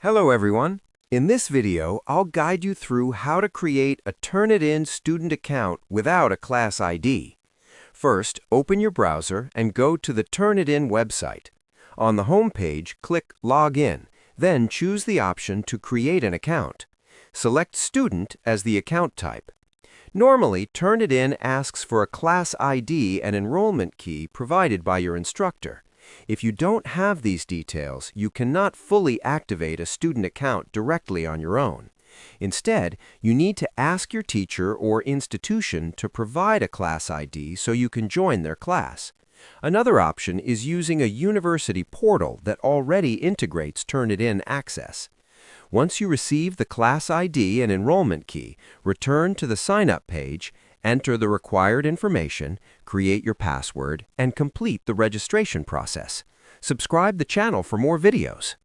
Hello everyone. In this video, I'll guide you through how to create a Turnitin student account without a class ID. First, open your browser and go to the Turnitin website. On the home page, click Login, then choose the option to create an account. Select Student as the account type. Normally, Turnitin asks for a class ID and enrollment key provided by your instructor. If you don't have these details, you cannot fully activate a student account directly on your own. Instead, you need to ask your teacher or institution to provide a class ID so you can join their class. Another option is using a university portal that already integrates Turnitin Access. Once you receive the class ID and enrollment key, return to the sign-up page, enter the required information, create your password, and complete the registration process. Subscribe the channel for more videos.